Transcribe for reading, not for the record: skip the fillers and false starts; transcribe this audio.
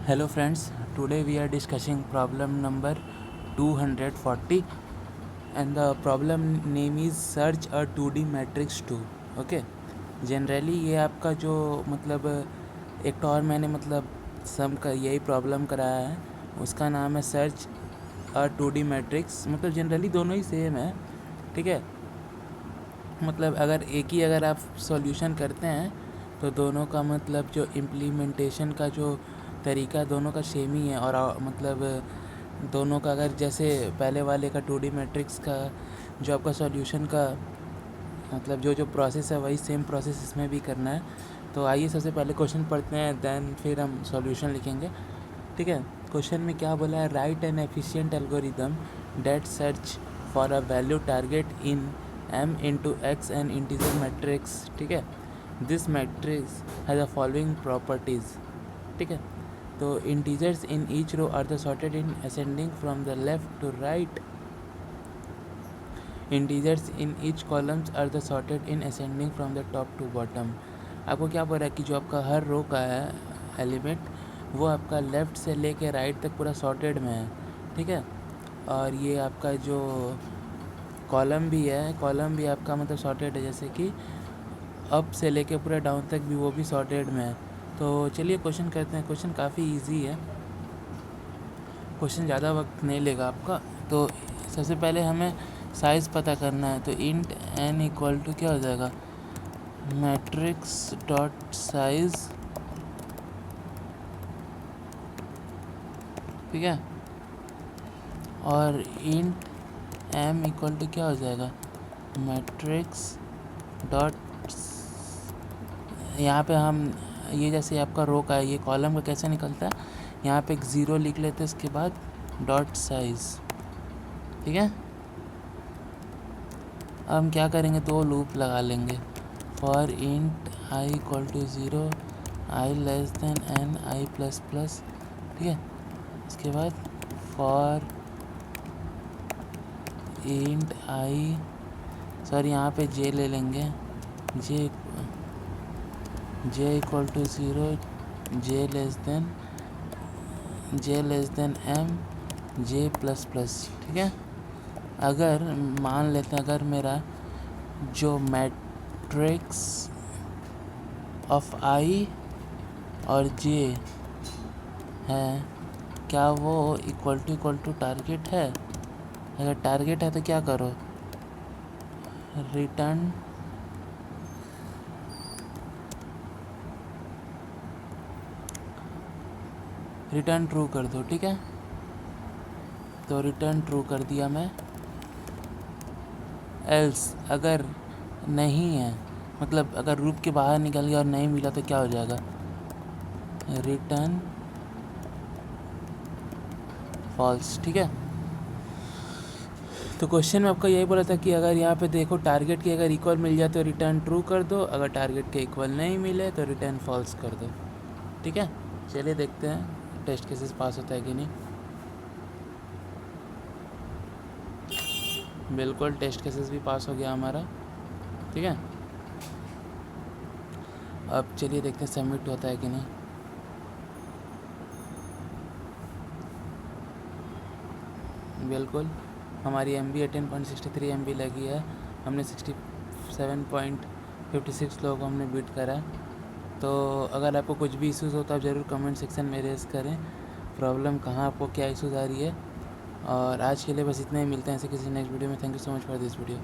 Hello friends, today we are discussing problem number 240 and the problem name is search a 2D matrix 2. Okay generally ये आपका जो मतलब एक तो और मैंने मतलब सम का यही प्रॉब्लम कराया है, उसका नाम है सर्च अ 2D मैट्रिक्स। मतलब जनरली दोनों ही सेम है, ठीक है। मतलब अगर आप सॉल्यूशन करते हैं तो दोनों का मतलब जो इम्प्लीमेंटेशन का जो तरीका दोनों का सेम ही है। और मतलब दोनों का अगर जैसे पहले वाले का 2D मैट्रिक्स का जो आपका सॉल्यूशन का मतलब जो प्रोसेस है वही सेम प्रोसेस इसमें भी करना है। तो आइए सबसे पहले क्वेश्चन पढ़ते हैं, देन फिर हम सॉल्यूशन लिखेंगे, ठीक है। क्वेश्चन में क्या बोला है, write an efficient algorithm that search for a value target in m into x n integer matrix, ठीक है। This matrix has a following properties, ठीक है। तो integers in each row are the sorted in ascending from the left to right, integers in each columns are the sorted in ascending from the top to bottom. आपको क्या बोल रहा है कि जो आपका हर रो का है एलिमेंट वो आपका लेफ़्ट से लेके राइट तक पूरा सॉर्टेड में है, ठीक है। और ये आपका जो कॉलम भी है, कॉलम भी आपका मतलब सॉर्टेड है, जैसे कि अप से लेके पूरा डाउन तक भी वो भी सॉर्टेड में है। तो चलिए क्वेश्चन करते हैं। क्वेश्चन काफ़ी इजी है, क्वेश्चन ज़्यादा वक्त नहीं लेगा आपका। तो सबसे पहले हमें साइज़ पता करना है, तो इंट n इक्वल टू क्या हो जाएगा, मैट्रिक्स डॉट साइज़, ठीक है। और इंट m इक्वल टू क्या हो जाएगा, मैट्रिक्स डॉट, यहाँ पे हम ये जैसे आपका रो का है, ये कॉलम का कैसे निकलता है, यहाँ पे एक ज़ीरो लिख लेते हैं, इसके बाद डॉट साइज़, ठीक है। अब हम क्या करेंगे, दो लूप लगा लेंगे, for int i equal to zero, i less than n i plus plus, ठीक है। इसके बाद फॉर इंट i, सॉरी यहाँ पे j ले लेंगे, j equal to zero, j less than m, j plus plus, ठीक है। अगर मान लेते हैं अगर मेरा जो मैट्रिक्स ऑफ i और j है, क्या वो इक्वल टू टारगेट है। अगर टारगेट है तो क्या करो, रिटर्न ट्रू कर दो, ठीक है। तो रिटर्न ट्रू कर दिया मैं। एल्स अगर नहीं है, मतलब अगर लूप के बाहर निकल गया और नहीं मिला तो क्या हो जाएगा, रिटर्न फॉल्स, ठीक है। तो क्वेश्चन में आपका यही बोला था कि अगर यहाँ पे देखो टारगेट के अगर इक्वल मिल जाए तो रिटर्न ट्रू कर दो, अगर टारगेट के इक्वल नहीं मिले तो रिटर्न फॉल्स कर दो, ठीक है। चलिए देखते हैं टेस्ट केसेस पास होता है कि नहीं। बिल्कुल टेस्ट केसेस भी पास हो गया हमारा, ठीक है। अब चलिए देखते हैं सबमिट होता है कि नहीं। बिल्कुल हमारी MB 18.63 MB लगी है, हमने 67.56 लोगों को हमने बीट करा। तो अगर आपको कुछ भी इश्यूज़ हो तो आप ज़रूर कमेंट सेक्शन में रेज़ करें, प्रॉब्लम कहाँ आपको क्या इश्यूज़ आ रही है। और आज के लिए बस इतना ही, मिलते हैं ऐसे किसी नेक्स्ट वीडियो में। Thank you so much for this video.